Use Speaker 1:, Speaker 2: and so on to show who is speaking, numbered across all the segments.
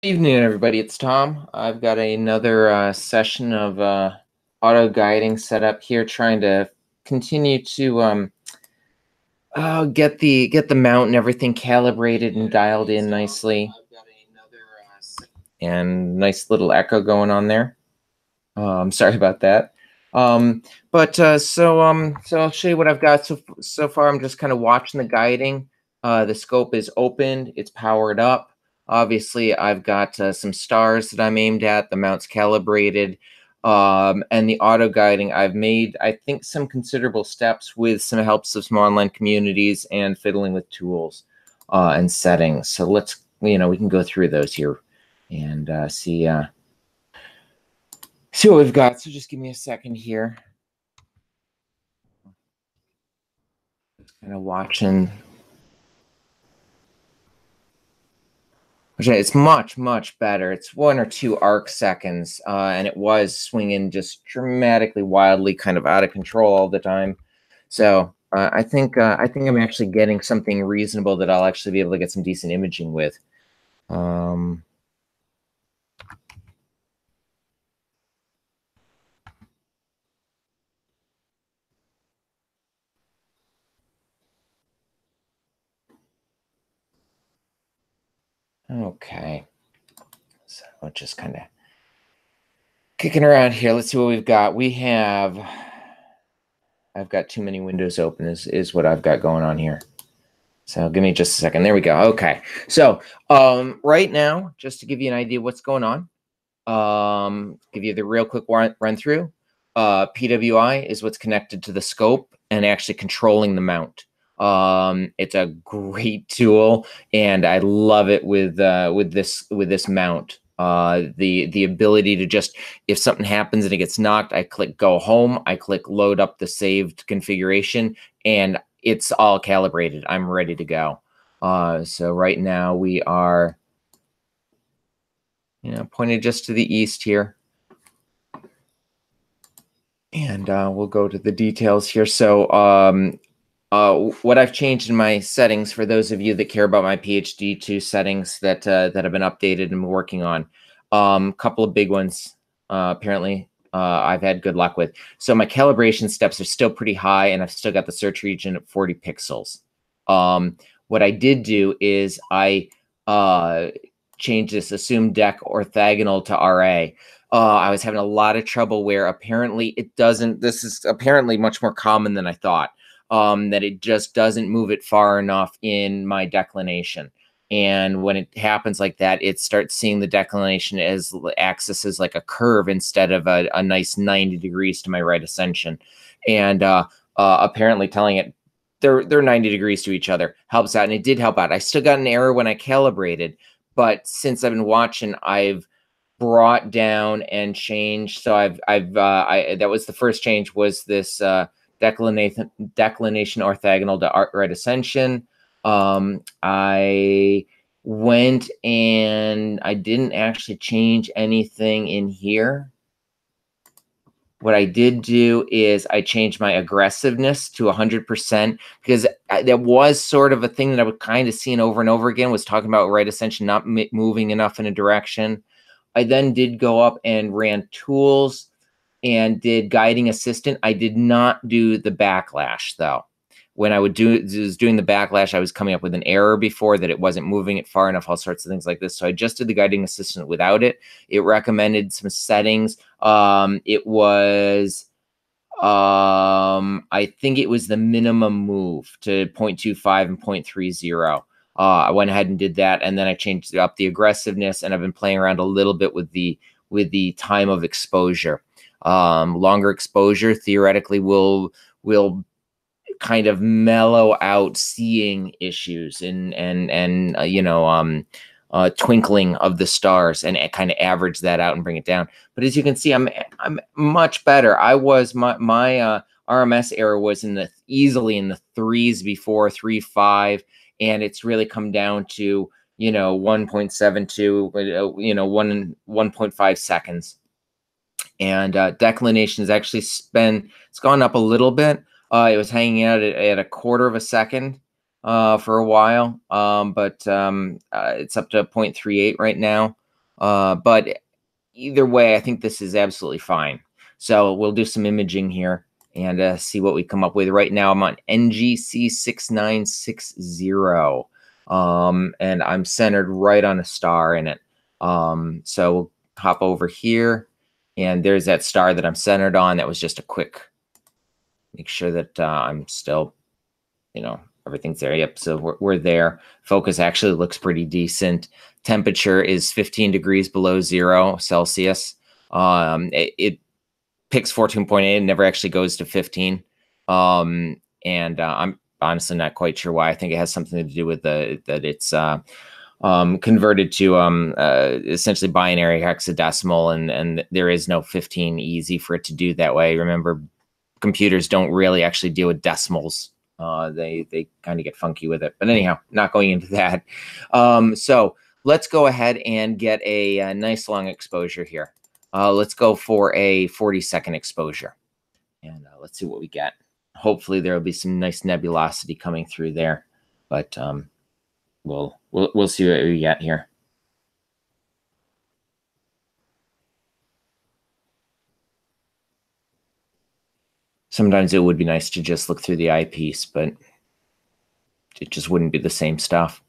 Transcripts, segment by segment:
Speaker 1: Evening, everybody. It's Tom. I've got another session of auto guiding set up here, trying to continue to get the mount and everything calibrated and dialed in nicely. And nice little echo going on there. Sorry about that. So I'll show you what I've got so far. I'm just kind of watching the guiding. The scope is opened. It's powered up. Obviously, I've got some stars that I'm aimed at. The mount's calibrated. And the auto guiding, I've made, I think, some considerable steps with some helps of some online communities and fiddling with tools and settings. So we can go through those here and see what we've got. So just give me a second here. Just kind of watching. It's much better. It's 1 or 2 arc seconds, and it was swinging just dramatically, wildly, kind of out of control all the time. So I think I'm actually getting something reasonable that I'll actually be able to get some decent imaging with. Okay, so just kind of kicking around here. Let's see what we've got. I've got too many windows open is what I've got going on here. So give me just a second. There we go. Okay. So right now, just to give you an idea of what's going on, give you the real quick run through. PWI is what's connected to the scope and actually controlling the mount. It's a great tool, and I love it with this mount. The ability to just, if something happens and it gets knocked, I click go home, I click load up the saved configuration, and it's all calibrated. I'm ready to go. So right now we are, pointed just to the east here. And we'll go to the details here. So what I've changed in my settings, for those of you that care about my PHD2 settings that have been updated and working on, couple of big ones apparently I've had good luck with. So my calibration steps are still pretty high, and I've still got the search region at 40 pixels. What I did do is I changed this assumed deck orthogonal to RA. I was having a lot of trouble where apparently it doesn't. This is apparently much more common than I thought. That it just doesn't move it far enough in my declination. And when it happens like that, it starts seeing the declination as axis as like a curve instead of a nice 90 degrees to my right ascension. And apparently telling it they're 90 degrees to each other helps out. And it did help out. I still got an error when I calibrated, but since I've been watching, I've brought down and changed. So that was the first change, was this declination orthogonal to right ascension. I went and I didn't actually change anything in here. What I did do is I changed my aggressiveness to 100%, because that was sort of a thing that I was kind of seeing over and over again, was talking about right ascension not moving enough in a direction. I then did go up and ran tools and did guiding assistant. I did not do the backlash though. When I was doing the backlash, I was coming up with an error before that it wasn't moving it far enough, all sorts of things like this. So I just did the guiding assistant without it. It recommended some settings. It was, I think it was the minimum move to 0.25 and 0.30. I went ahead and did that, and then I changed up the aggressiveness, and I've been playing around a little bit with the time of exposure. Longer exposure theoretically will kind of mellow out seeing issues and twinkling of the stars, and kind of average that out and bring it down. But as you can see, I'm much better. I was my RMS error was easily in the 3s before, 3.5, and it's really come down to 1.72, 1.5 seconds. And declination has actually it's gone up a little bit. It was hanging out at a quarter of a second for a while, but it's up to 0.38 right now. But either way, I think this is absolutely fine. So we'll do some imaging here and see what we come up with. Right now, I'm on NGC 6960, and I'm centered right on a star in it. So we'll hop over here, and there's that star that I'm centered on. That was just a quick, make sure that I'm still, everything's there. Yep, so we're there. Focus actually looks pretty decent. Temperature is 15 degrees below 0 Celsius. It picks 14.8 and never actually goes to 15. And I'm honestly not quite sure why. I think it has something to do with that it's converted to essentially binary hexadecimal, and there is no 15 easy for it to do that way. Remember, computers don't really actually deal with decimals. They kind of get funky with it. But anyhow, not going into that. So let's go ahead and get a nice long exposure here. Let's go for a 40-second exposure. And let's see what we get. Hopefully there will be some nice nebulosity coming through there. But we'll see what we get here. Sometimes it would be nice to just look through the eyepiece, but it just wouldn't be the same stuff.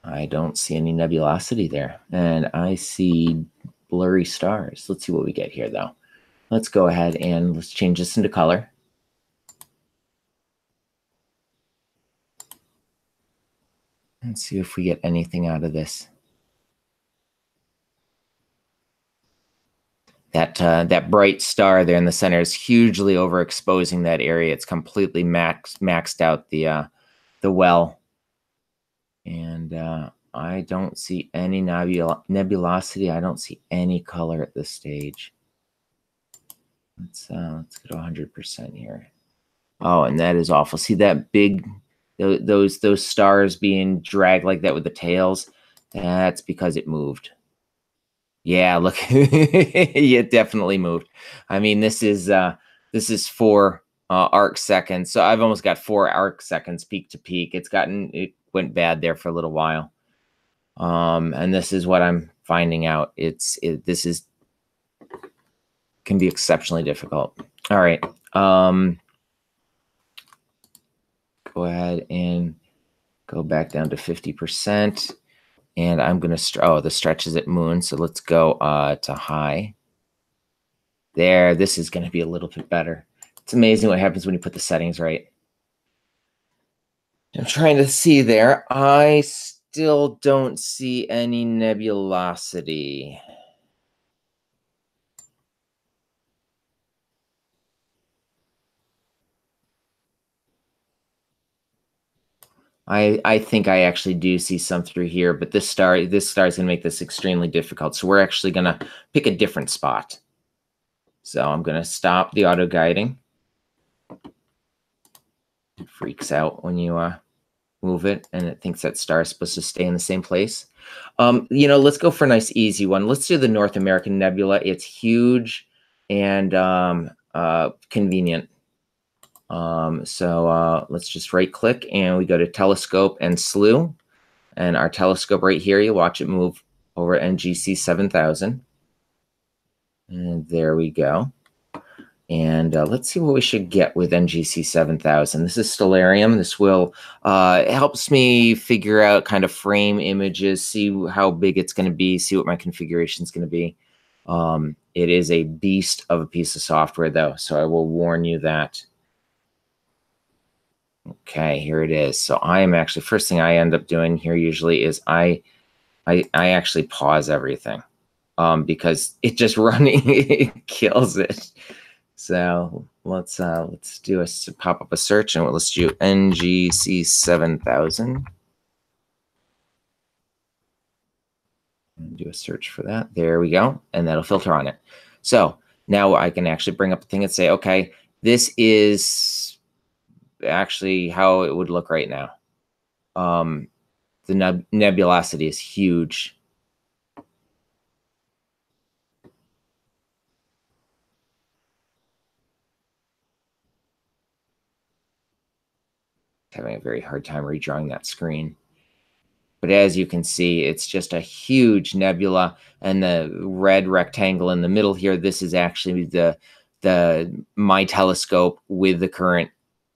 Speaker 1: I don't see any nebulosity there, and I see blurry stars. Let's see what we get here, though. Let's go ahead and let's change this into color. And see if we get anything out of this. That bright star there in the center is hugely overexposing that area. It's completely maxed out the well. And I don't see any nebulosity. I don't see any color at this stage. Let's go to 100% here. Oh, and that is awful. See that big, those stars being dragged like that with the tails? That's because it moved. Yeah, look, it definitely moved. I mean, this is 4 arc seconds. So I've almost got 4 arc seconds peak to peak. It went bad there for a little while. And this is what I'm finding out. This can be exceptionally difficult. All right. Go ahead and go back down to 50%. And I'm going to, the stretch is at moon. So let's go to high. There, this is going to be a little bit better. It's amazing what happens when you put the settings right. I'm trying to see there. I still don't see any nebulosity. I think I actually do see some through here, but this star is going to make this extremely difficult. So we're actually going to pick a different spot. So I'm going to stop the auto guiding. It freaks out when you move it, and it thinks that star is supposed to stay in the same place. Let's go for a nice easy one. Let's do the North American Nebula. It's huge and convenient. So let's just right click and we go to telescope and slew, and our telescope right here, you watch it move over NGC 7000. And there we go. And let's see what we should get with NGC 7000. This is Stellarium. This will helps me figure out kind of frame images, see how big it's going to be, see what my configuration is going to be. It is a beast of a piece of software, though, so I will warn you that. Okay, here it is. So I am actually, first thing I end up doing here usually is I actually pause everything because it just running it kills it. So let's do pop up a search, and let's do NGC 7000 and do a search for that. There we go, and that'll filter on it. So now I can actually bring up the thing and say, okay, this is actually how it would look right now. The nebulosity is huge. Having a very hard time redrawing that screen. But as you can see, it's just a huge nebula, and the red rectangle in the middle here, this is actually my telescope with the current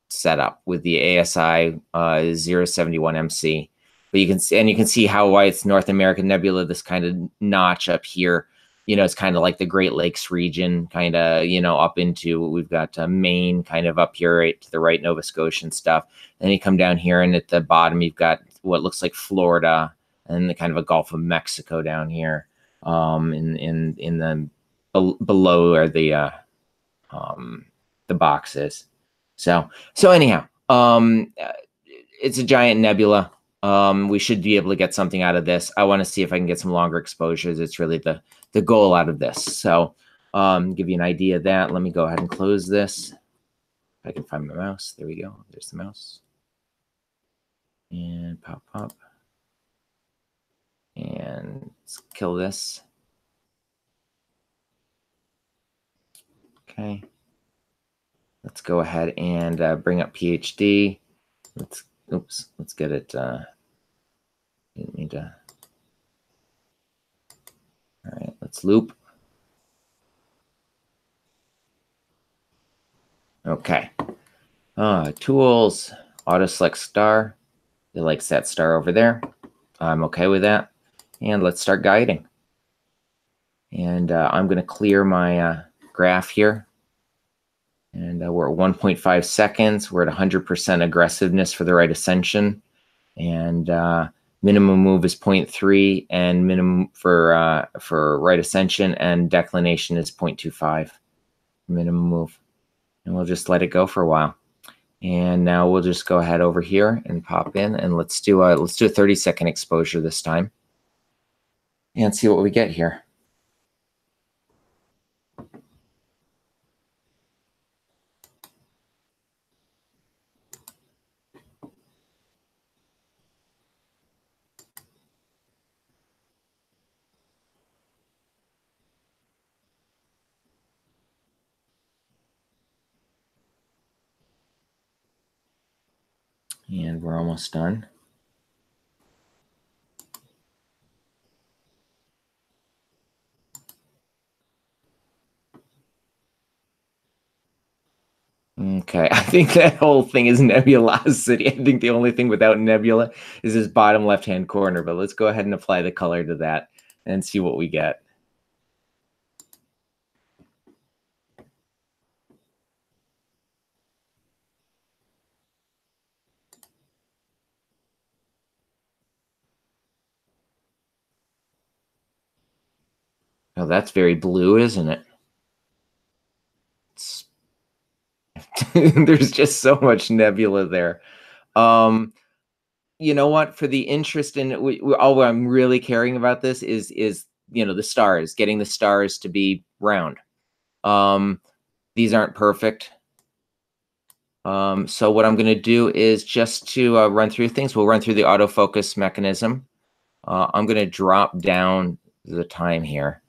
Speaker 1: setup with the ASI 071 MC. But you can see how why it's North American Nebula, this kind of notch up here. It's kind of like the Great Lakes region, kind of, up into, we've got Maine kind of up here right to the right, Nova Scotian stuff. Then you come down here, and at the bottom, you've got what looks like Florida and the kind of a Gulf of Mexico down here, in the below where the box is. So anyhow, it's a giant nebula. We should be able to get something out of this. I want to see if I can get some longer exposures. It's really the goal out of this. So give you an idea of that. Let me go ahead and close this. If I can find my mouse. There we go. There's the mouse. And pop. And let's kill this. Okay. Let's go ahead and bring up PhD. Let's get it. Didn't need to. All right, let's loop. Okay. Tools, auto select star. It likes that star over there. I'm okay with that. And let's start guiding. And I'm going to clear my graph here. And we're at 1.5 seconds. We're at 100% aggressiveness for the right ascension. And minimum move is 0.3, and minimum for right ascension, and declination is 0.25 minimum move. And we'll just let it go for a while. And now we'll just go ahead over here and pop in, and let's do a 30-second exposure this time and see what we get here. And we're almost done. Okay, I think that whole thing is nebulosity. I think the only thing without nebula is this bottom left-hand corner, but let's go ahead and apply the color to that and see what we get. Oh, that's very blue, isn't it? There's just so much nebula there. You know what? For the interest in all I'm really caring about this is the stars, getting the stars to be round. These aren't perfect. So what I'm going to do is just to run through things. We'll run through the autofocus mechanism. I'm going to drop down the time here.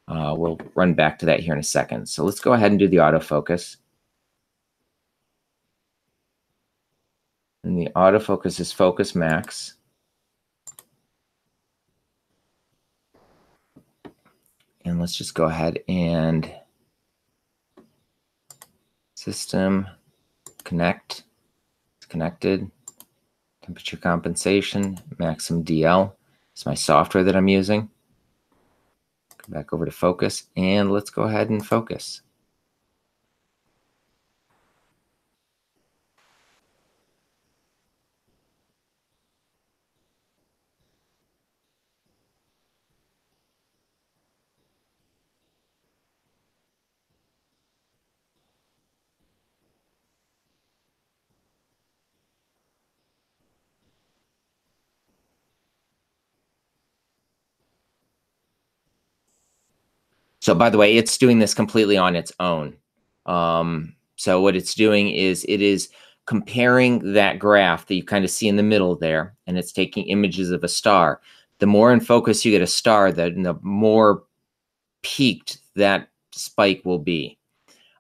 Speaker 1: We'll run back to that here in a second. So let's go ahead and do the autofocus. And the autofocus is focus max. And let's just go ahead and system connect. It's connected. Temperature compensation, maximum DL. It's my software that I'm using. Go back over to focus, and let's go ahead and focus. So by the way, it's doing this completely on its own. So what it's doing is it is comparing that graph that you kind of see in the middle there, and it's taking images of a star. The more in focus you get a star, the more peaked that spike will be.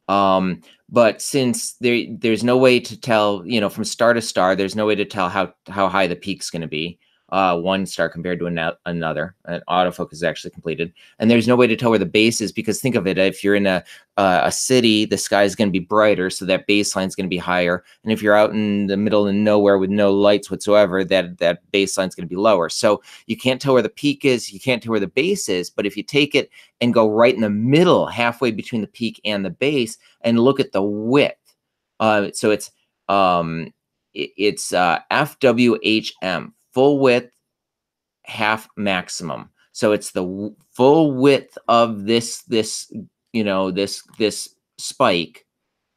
Speaker 1: But since there's no way to tell, from star to star, there's no way to tell how high the peak's going to be. One star compared to another. An autofocus is actually completed, and there's no way to tell where the base is, because think of it: if you're in a city, the sky is going to be brighter, so that baseline is going to be higher. And if you're out in the middle of nowhere with no lights whatsoever, that baseline is going to be lower. So you can't tell where the peak is, you can't tell where the base is. But if you take it and go right in the middle, halfway between the peak and the base, and look at the width, so it's FWHM, full width, half maximum. So it's the full width of this spike,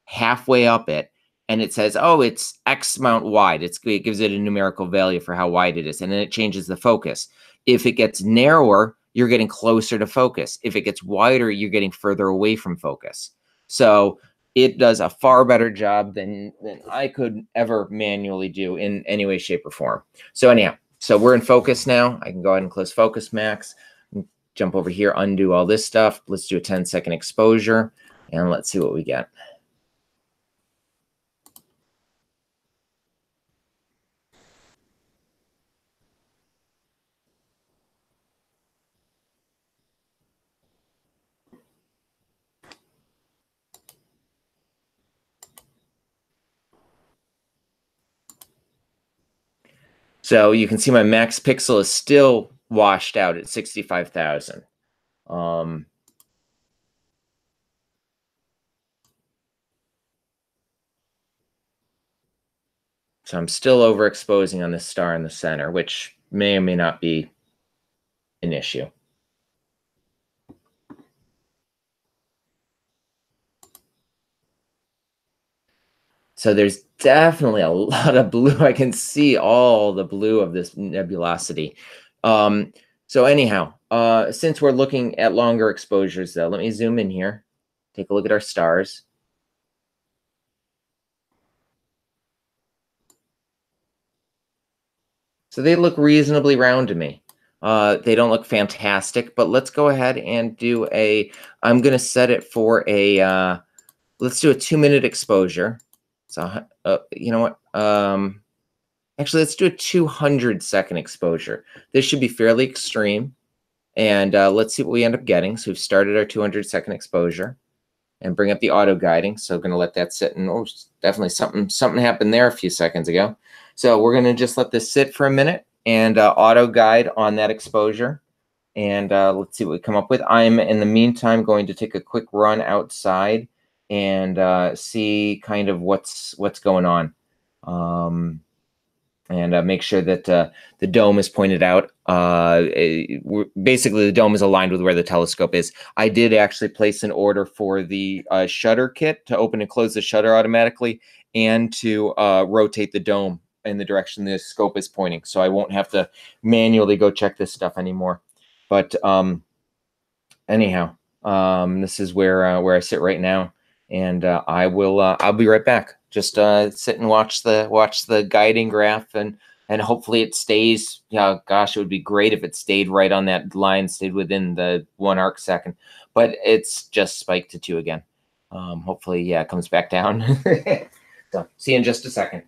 Speaker 1: halfway up it, and it says, oh, it's X amount wide. It gives it a numerical value for how wide it is, and then it changes the focus. If it gets narrower, you're getting closer to focus. If it gets wider, you're getting further away from focus. So it does a far better job than I could ever manually do in any way, shape, or form. So anyhow, so we're in focus now. I can go ahead and close Focus Max, jump over here, undo all this stuff. Let's do a 10-second exposure, and let's see what we get. So you can see my max pixel is still washed out at 65,000. So I'm still overexposing on this star in the center, which may or may not be an issue. So there's definitely a lot of blue. I can see all the blue of this nebulosity. So anyhow, since we're looking at longer exposures, though, let me zoom in here, take a look at our stars. So they look reasonably round to me. They don't look fantastic, but let's go ahead and do I'm going to set it for let's do a 2-minute exposure. So, you know what? Actually, let's do a 200-second exposure. This should be fairly extreme. And let's see what we end up getting. So we've started our 200-second exposure and bring up the auto guiding. So I'm going to let that sit. And oh, definitely something happened there a few seconds ago. So we're going to just let this sit for a minute and auto guide on that exposure. And let's see what we come up with. I'm, in the meantime, going to take a quick run outside and see kind of what's going on. And make sure that the dome is pointed out. Basically, the dome is aligned with where the telescope is. I did actually place an order for the shutter kit to open and close the shutter automatically, and to rotate the dome in the direction the scope is pointing, so I won't have to manually go check this stuff anymore. But anyhow, this is where I sit right now, and I'll be right back. Just sit and watch the guiding graph, and hopefully it stays. Yeah, gosh, it would be great if it stayed right on that line, stayed within the 1 arc second. But it's just spiked to 2 again. Hopefully, yeah, it comes back down. So, see you in just a second.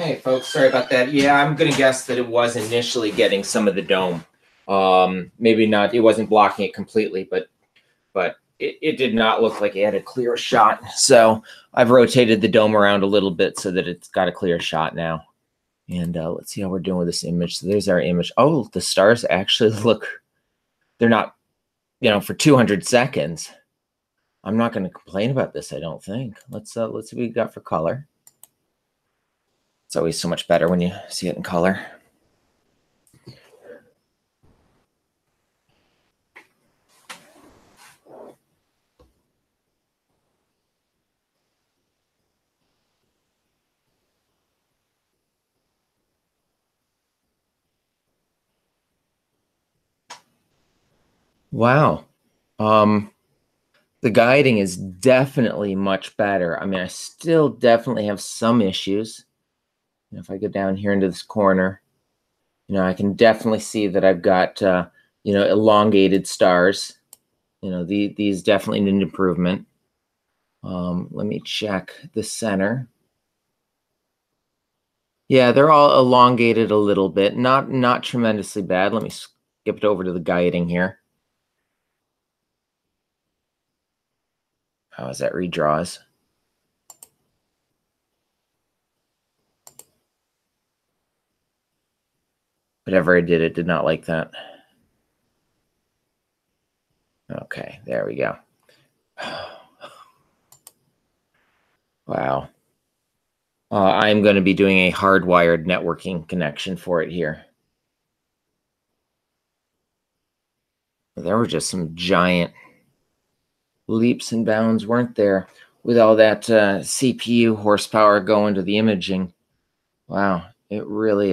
Speaker 1: Hey folks, sorry about that. Yeah, I'm gonna guess that it was initially getting some of the dome. Maybe not, it wasn't blocking it completely, but it did not look like it had a clear shot. So I've rotated the dome around a little bit so that it's got a clear shot now. And let's see how we're doing with this image. So there's our image. Oh, the stars actually look, they're not, for 200 seconds. I'm not going to complain about this, I don't think. Let's see what we got for color. It's always so much better when you see it in color. Wow. The guiding is definitely much better. I mean, I still definitely have some issues. If I go down here into this corner, I can definitely see that I've got, elongated stars. These definitely need improvement. Let me check the center. Yeah, they're all elongated a little bit. Not tremendously bad. Let me skip it over to the guiding here. How is that redraws? Whatever I did, it did not like that. Okay, there we go. Wow. I'm going to be doing a hardwired networking connection for it here. There were just some giant leaps and bounds, weren't there? With all that CPU horsepower going to the imaging. Wow, it really,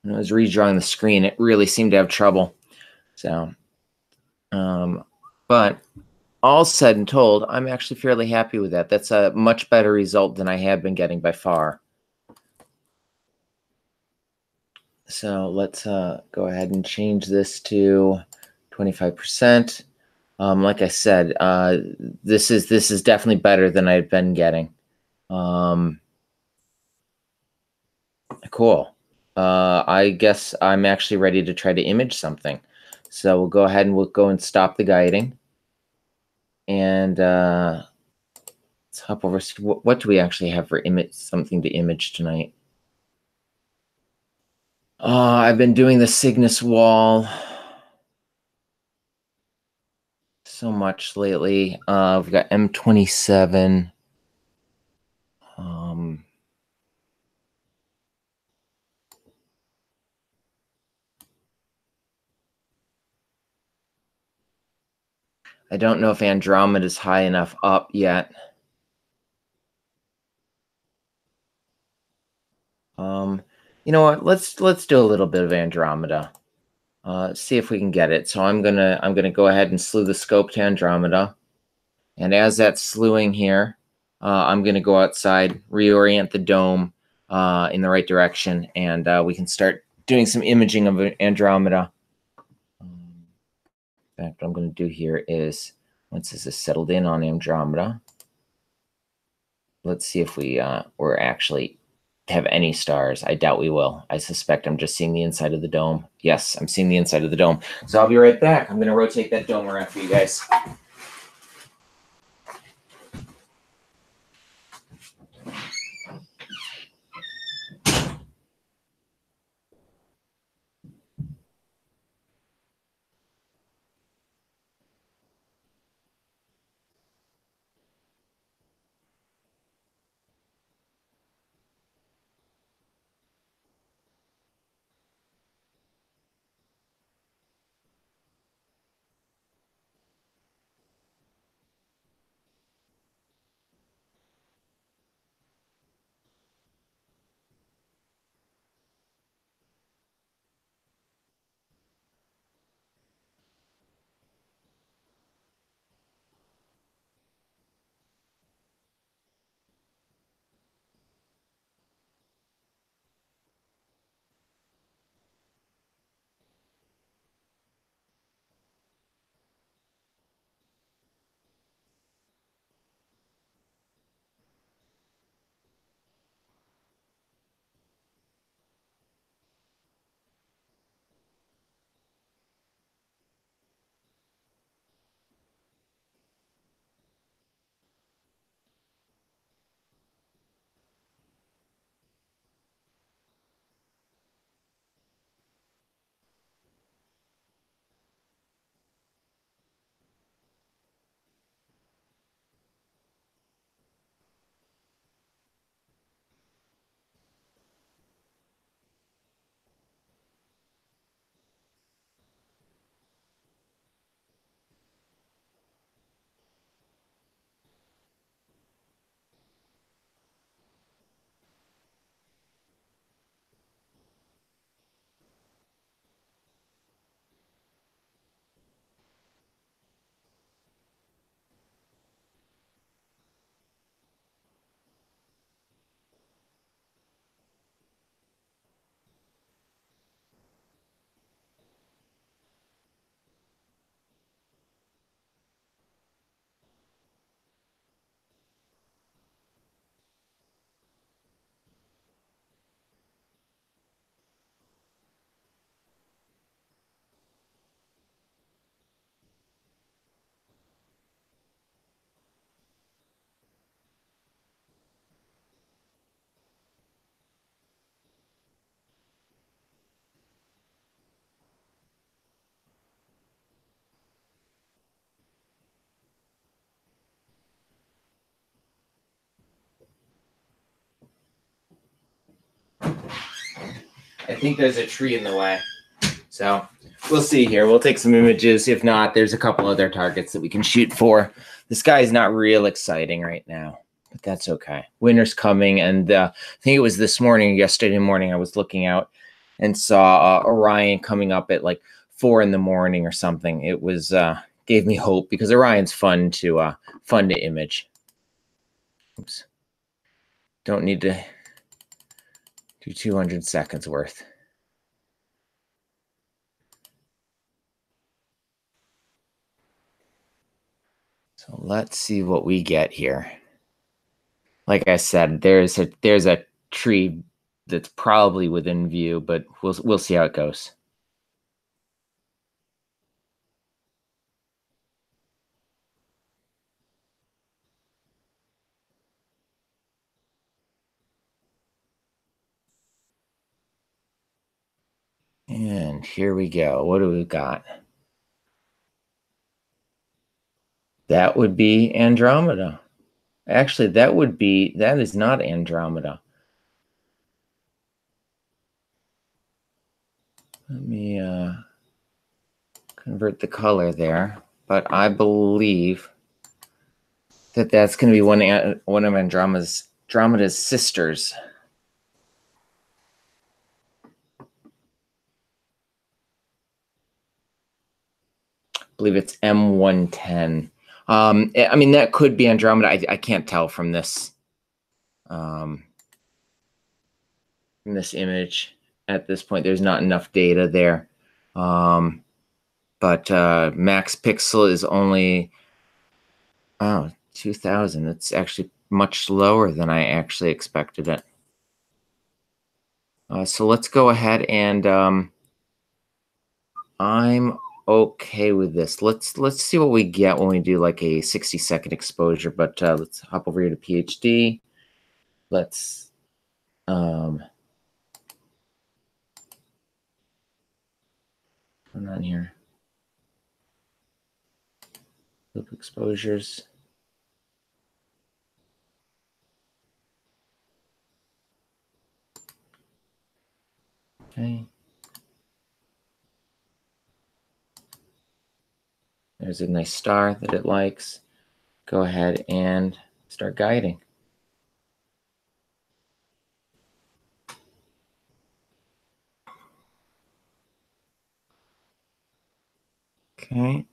Speaker 1: when I was redrawing the screen, it really seemed to have trouble. So, but all said and told, I'm actually fairly happy with that. That's a much better result than I have been getting by far. So let's go ahead and change this to 25%. Like I said, this is definitely better than I've been getting. Cool. I guess I'm actually ready to try to image something. So we'll go ahead and we'll go and stop the guiding. And let's hop over. What do we actually have for something to image tonight? I've been doing the Cygnus wall so much lately. We've got M27. I don't know if Andromeda is high enough up yet. You know what? Let's do a little bit of Andromeda. See if we can get it. So I'm gonna go ahead and slew the scope to Andromeda, and as that's slewing here, I'm gonna go outside, reorient the dome in the right direction, and we can start doing some imaging of Andromeda. In fact, what I'm gonna do here is, once this is settled in on Andromeda, let's see if we're actually have any stars. I doubt we will. I suspect I'm just seeing the inside of the dome. Yes, I'm seeing the inside of the dome. So I'll be right back. I'm going to rotate that dome around for you guys. I think there's a tree in the way. So we'll see here. We'll take some images. If not, there's a couple other targets that we can shoot for. The sky is not real exciting right now, but that's okay. Winter's coming, and I think it was yesterday morning, I was looking out and saw Orion coming up at like 4 in the morning or something. It was gave me hope because Orion's fun to image. Oops. Don't need to do 200 seconds worth. So let's see what we get here. Like I said, there's a tree that's probably within view, but we'll see how it goes. And here we go. What do we got? That would be Andromeda. Actually, that is not Andromeda. Let me convert the color there, but I believe that that's going to be one of Andromeda's sisters. I believe it's M110. I mean, that could be Andromeda. I can't tell from this image at this point. There's not enough data there. But max pixel is only 2000. It's actually much lower than I actually expected it. So let's go ahead and I'm okay with this. Let's see what we get when we do like a 60-second exposure. But let's hop over here to PHD. Let's turn on here. Loop exposures. Okay. There's a nice star that it likes. Go ahead and start guiding. Okay.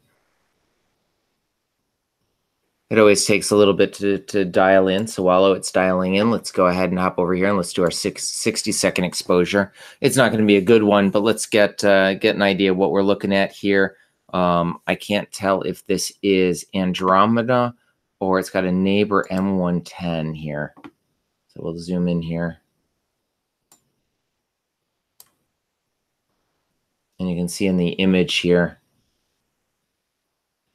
Speaker 1: It always takes a little bit to dial in. So while it's dialing in, let's go ahead and hop over here and let's do our 60-second exposure. It's not going to be a good one, but let's get an idea of what we're looking at here. I can't tell if this is Andromeda or it's got a neighbor M110 here. So we'll zoom in here. And you can see in the image here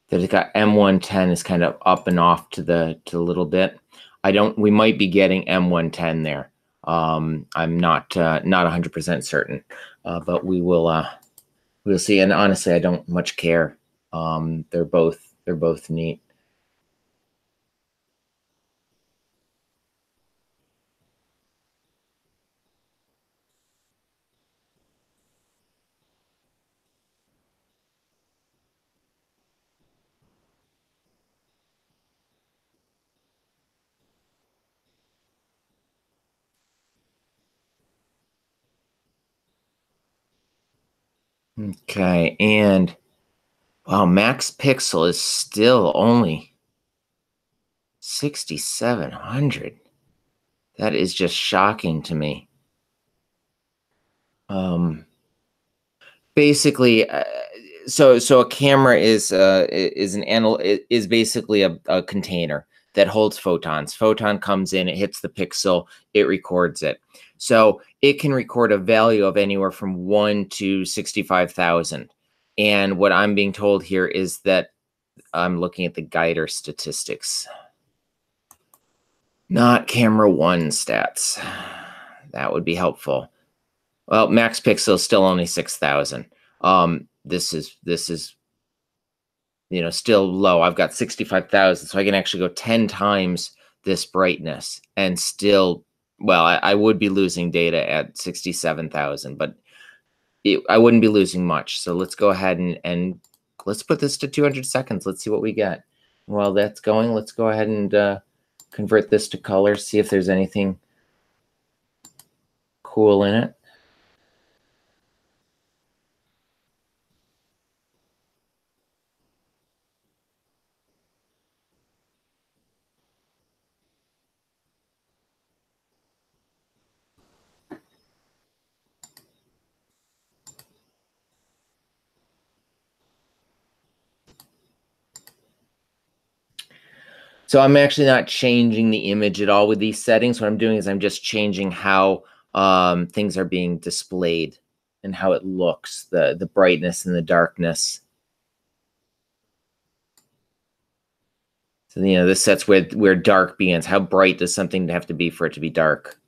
Speaker 1: that it's got M110 is kind of up and off to the little bit. We might be getting M110 there. I'm not 100% certain, but we'll see. And honestly, I don't much care. They're both neat. Okay, and wow, max pixel is still only 6,700. That is just shocking to me. Basically, so a camera is basically a container that holds photons. Photon comes in, it hits the pixel, it records it. So it can record a value of anywhere from 1 to 65,000. And what I'm being told here is that I'm looking at the guider statistics, not camera 1 stats. That would be helpful. Well, max pixel is still only 6,000. This is still low. I've got 65,000, so I can actually go 10 times this brightness and still well, I would be losing data at 67,000, but I wouldn't be losing much. So let's go ahead and let's put this to 200 seconds. Let's see what we get. While that's going, let's go ahead and convert this to color, see if there's anything cool in it. So I'm actually not changing the image at all with these settings. What I'm doing is I'm just changing how things are being displayed and how it looks, the brightness and the darkness. So, you know, this sets where dark begins. How bright does something have to be for it to be dark?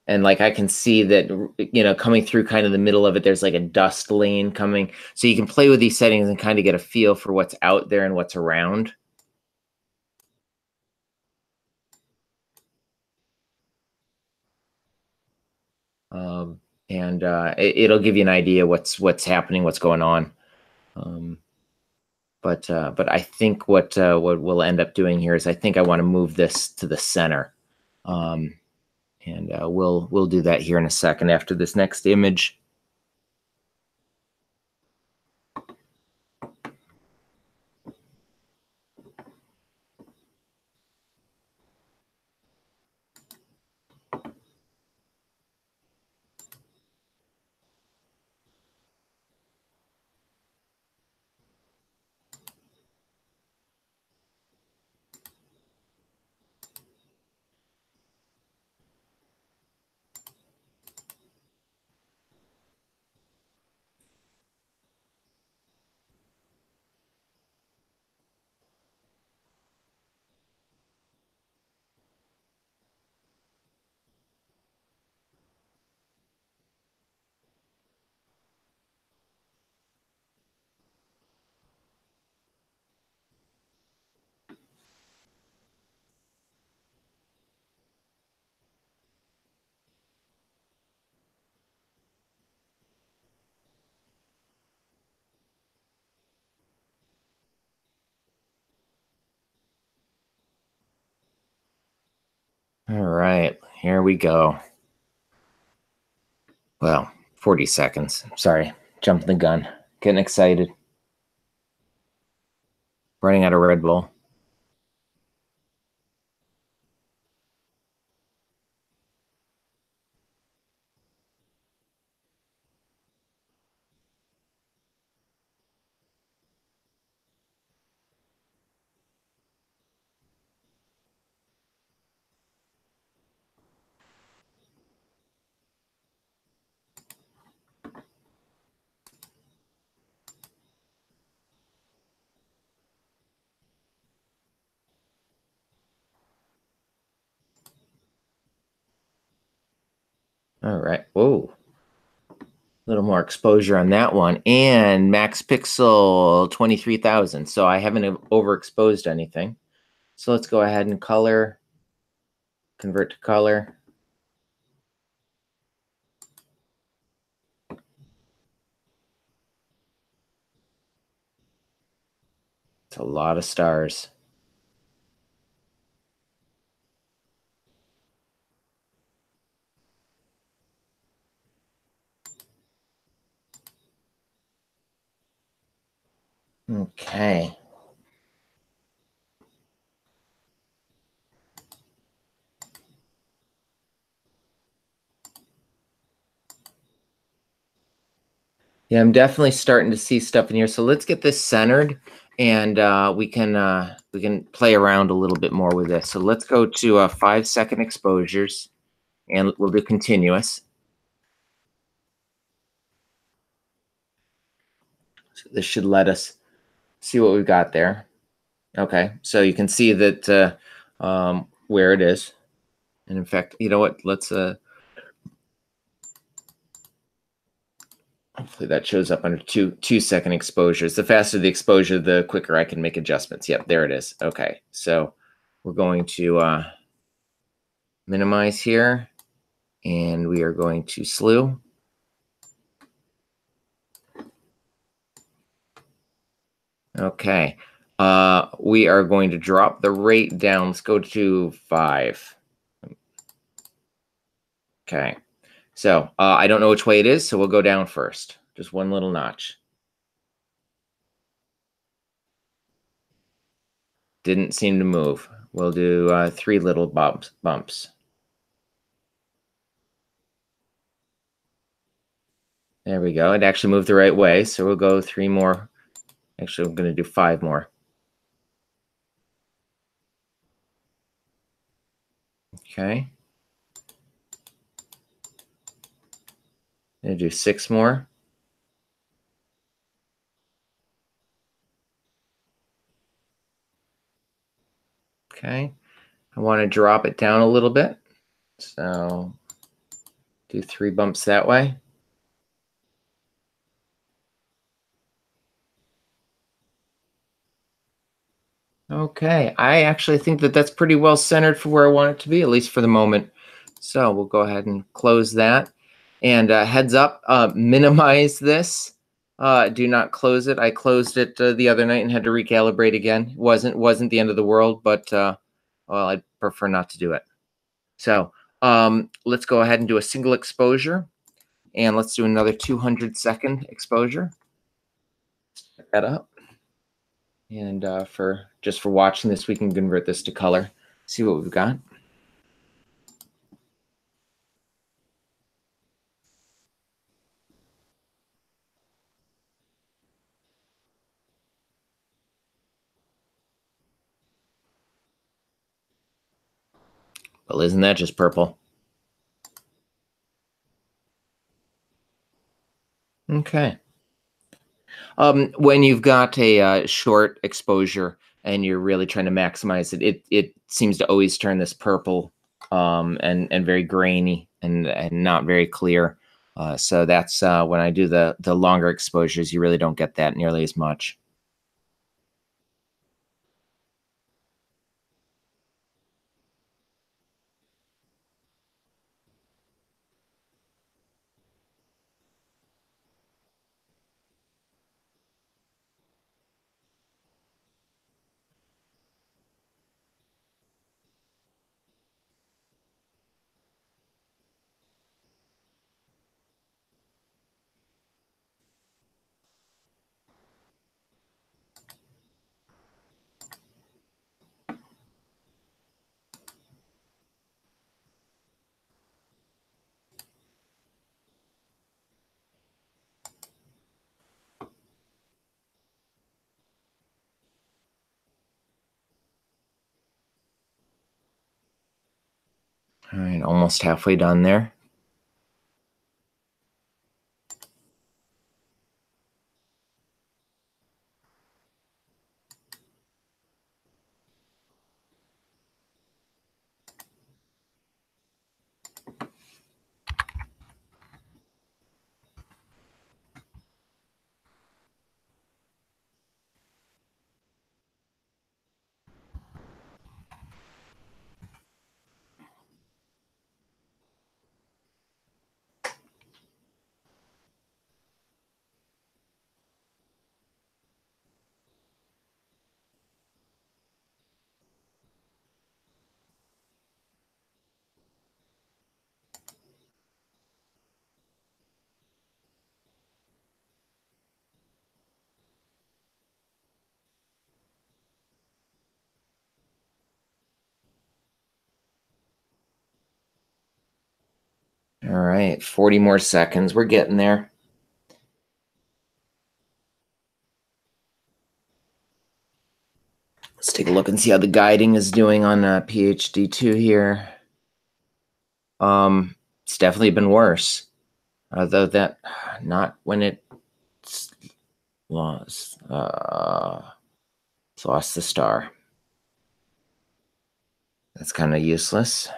Speaker 1: And like I can see that, you know, coming through kind of the middle of it, there's like a dust lane coming. So you can play with these settings and kind of get a feel for what's out there and what's around. And it'll give you an idea what's happening, what's going on. But I think what we'll end up doing here is I think I want to move this to the center, and we'll do that here in a second after this next image. All right, here we go. Well, 40 seconds. Sorry, jumping the gun. Getting excited. Running out of Red Bull. All right. Whoa. A little more exposure on that one. And max pixel 23,000. So I haven't overexposed anything. So let's go ahead and color, convert to color. It's a lot of stars. Okay. Yeah, I'm definitely starting to see stuff in here. So let's get this centered, and we can play around a little bit more with this. So let's go to 5-second exposures, and we'll do continuous. So this should let us see what we've got there. Okay, so you can see that where it is. And in fact, you know what? Let's hopefully that shows up under 2-second exposures. The faster the exposure, the quicker I can make adjustments. Yep, there it is. Okay, so We're going to minimize here, and we are going to slew. Okay. We are going to drop the rate down. Let's go to 5. Okay. So I don't know which way it is, so we'll go down first. Just one little notch. Didn't seem to move. We'll do 3 little bumps. There we go. It actually moved the right way, so we'll go 3 more. Actually, I'm going to do 5 more. Okay. I'm going to do 6 more. Okay. I want to drop it down a little bit. So do 3 bumps that way. Okay, I actually think that that's pretty well centered for where I want it to be, at least for the moment. So we'll go ahead and close that. And heads up, minimize this. Do not close it. I closed it the other night and had to recalibrate again. Wasn't the end of the world, but well, I'd prefer not to do it. So let's go ahead and do a single exposure, and let's do another 200-second exposure. Set that up. And for watching this, we can convert this to color. See what we've got. Well, isn't that just purple? Okay. When you've got a short exposure and you're really trying to maximize it, it seems to always turn this purple and very grainy and not very clear. So that's when I do the longer exposures, you really don't get that nearly as much. All right, almost halfway done there. All right, 40 more seconds. We're getting there. Let's take a look and see how the guiding is doing on PHD2 here. It's definitely been worse. Although that, not when it's lost, it's lost the star. That's kind of useless.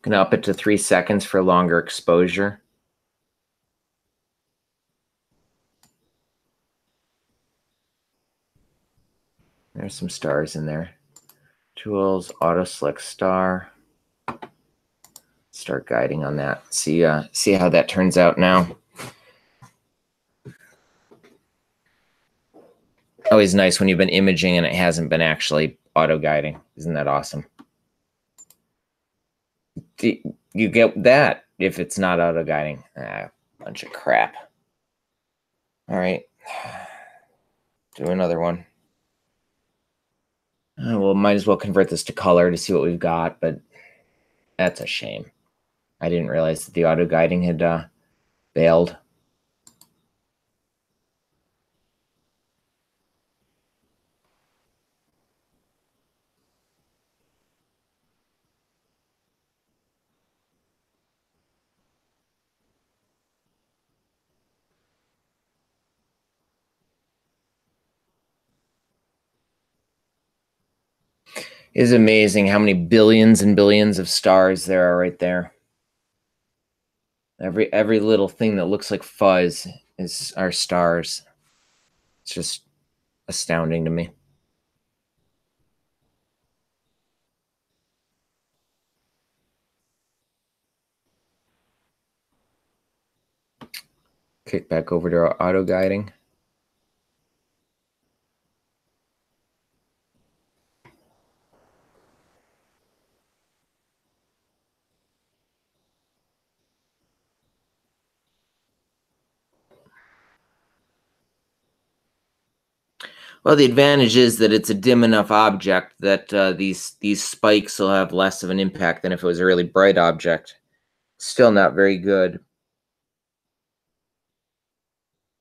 Speaker 1: Gonna up it to 3 seconds for longer exposure. There's some stars in there. Tools, auto select star. Start guiding on that. See how that turns out now. Always nice when you've been imaging and it hasn't been actually auto guiding. Isn't that awesome? You get that if it's not auto guiding. Bunch of crap. All right. Do another one. Well, might as well convert this to color to see what we've got, but that's a shame. I didn't realize that the auto guiding had failed. It is amazing how many billions and billions of stars there are right there. Every little thing that looks like fuzz are stars. It's just astounding to me. Kick back over to our auto guiding. Well, the advantage is that it's a dim enough object that these spikes will have less of an impact than if it was a really bright object. Still not very good.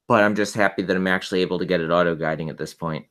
Speaker 1: But I'm just happy that I'm actually able to get it auto guiding at this point.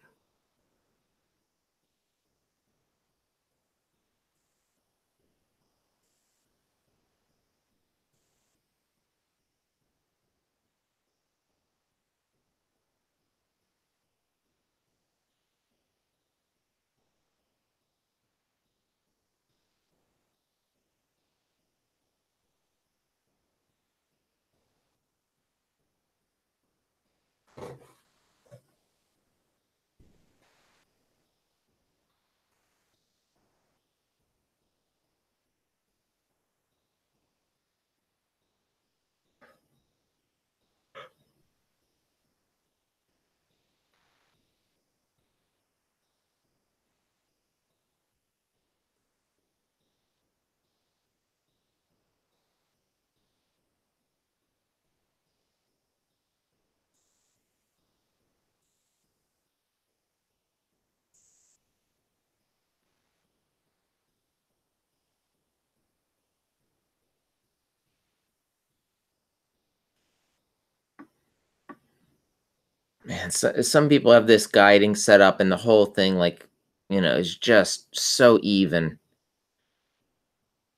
Speaker 1: Man, so, some people have this guiding set up and the whole thing, like, is just so even.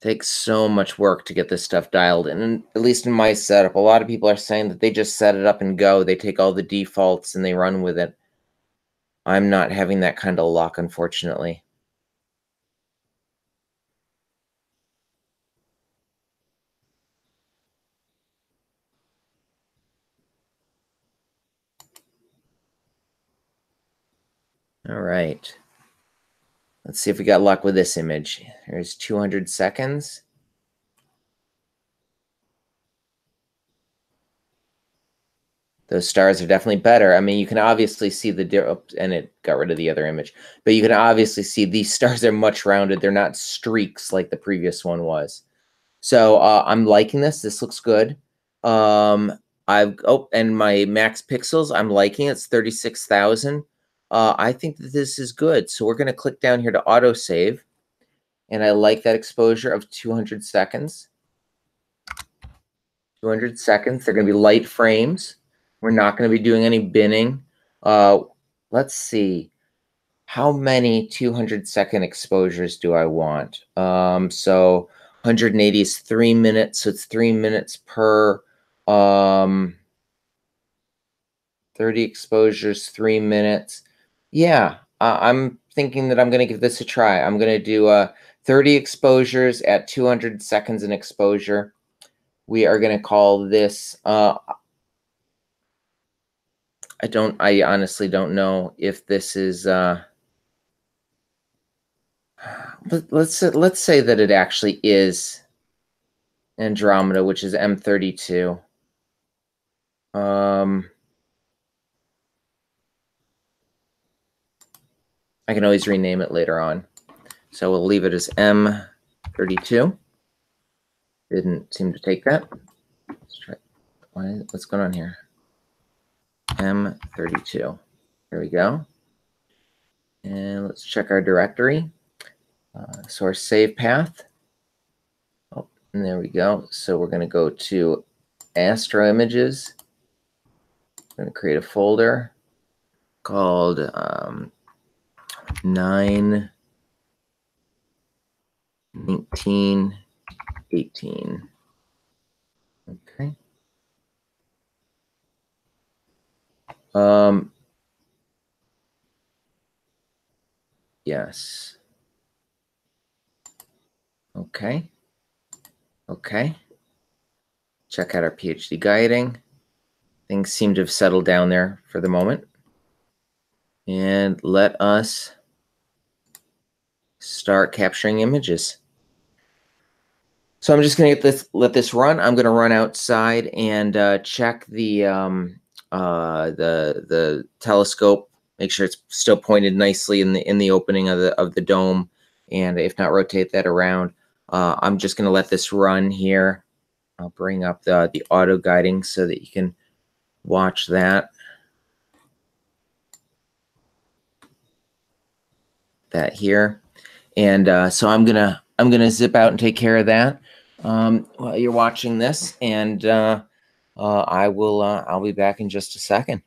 Speaker 1: Takes so much work to get this stuff dialed in. And at least in my setup, a lot of people are saying that they just set it up and go. They take all the defaults and they run with it. I'm not having that kind of luck, unfortunately. All right. Let's see if we got luck with this image. Here's 200 seconds. Those stars are definitely better. I mean, you can obviously see and it got rid of the other image, but you can obviously see these stars are much rounded. They're not streaks like the previous one was. So I'm liking this. This looks good. And my max pixels, I'm liking it. It's 36,000. I think that this is good. So we're going to click down here to auto save. And I like that exposure of 200 seconds. 200 seconds. They're going to be light frames. We're not going to be doing any binning. Let's see. How many 200-second exposures do I want? So 180 is 3 minutes. So it's 3 minutes per 30 exposures, 3 minutes. Yeah, I'm thinking that I'm going to give this a try. I'm going to do 30 exposures at 200 seconds an exposure. We are going to call this, I honestly don't know if this is, let's say that it actually is Andromeda, which is M32. I can always rename it later on. So we'll leave it as M32. Didn't seem to take that. Let's try. What's going on here? M32. There we go. And let's check our directory. Source save path. Oh, and there we go. So we're going to go to Astro Images. I'm going to create a folder called 9, 19, 18. Okay. Yes. Okay. Okay. Check out our PhD guiding. Things seem to have settled down there for the moment. And let us start capturing images. So I'm just going to let this run. I'm going to run outside and check the telescope. Make sure it's still pointed nicely in the opening of the dome, and if not, rotate that around. I'm just going to let this run here. I'll bring up the auto guiding so that you can watch that. That here, and so I'm gonna zip out and take care of that while you're watching this, and I'll be back in just a second.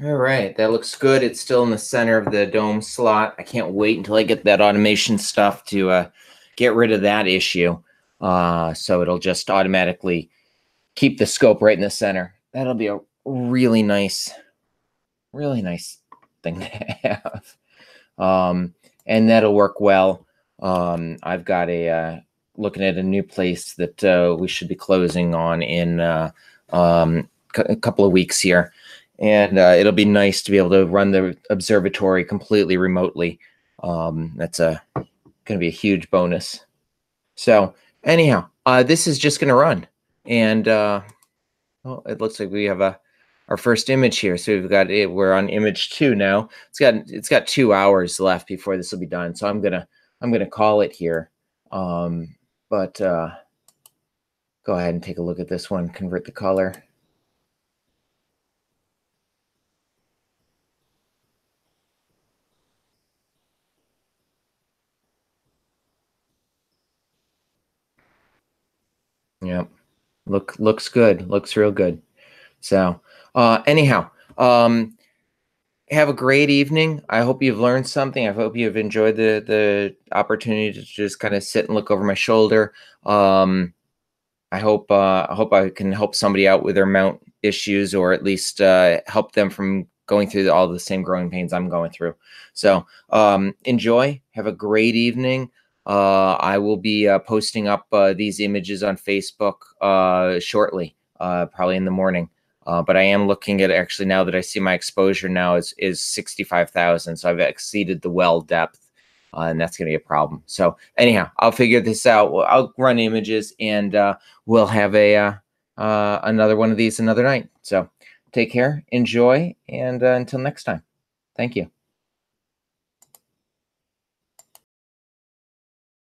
Speaker 1: All right, that looks good. It's still in the center of the dome slot. I can't wait until I get that automation stuff to get rid of that issue. So it'll just automatically keep the scope right in the center. That'll be a really nice thing to have. And that'll work well. I've got looking at a new place that we should be closing on in a couple of weeks here. And it'll be nice to be able to run the observatory completely remotely. That's going to be a huge bonus. So anyhow, this is just going to run. And well, it looks like we have our first image here. So we've got it. We're on image 2 now. It's got 2 hours left before this will be done. So I'm gonna call it here. But go ahead and take a look at this one. Convert the color. Yep. Looks good. Looks real good. So anyhow, have a great evening. I hope you've learned something. I hope you've enjoyed the opportunity to just kind of sit and look over my shoulder. I hope I can help somebody out with their mount issues, or at least help them from going through all the same growing pains I'm going through. So enjoy. Have a great evening. I will be posting up these images on Facebook shortly, probably in the morning. But I am looking at, actually, now that I see my exposure now is 65,000. So I've exceeded the well depth, and that's going to be a problem. So anyhow, I'll figure this out. I'll run images, and we'll have another one of these another night. So take care, enjoy, and until next time, thank you.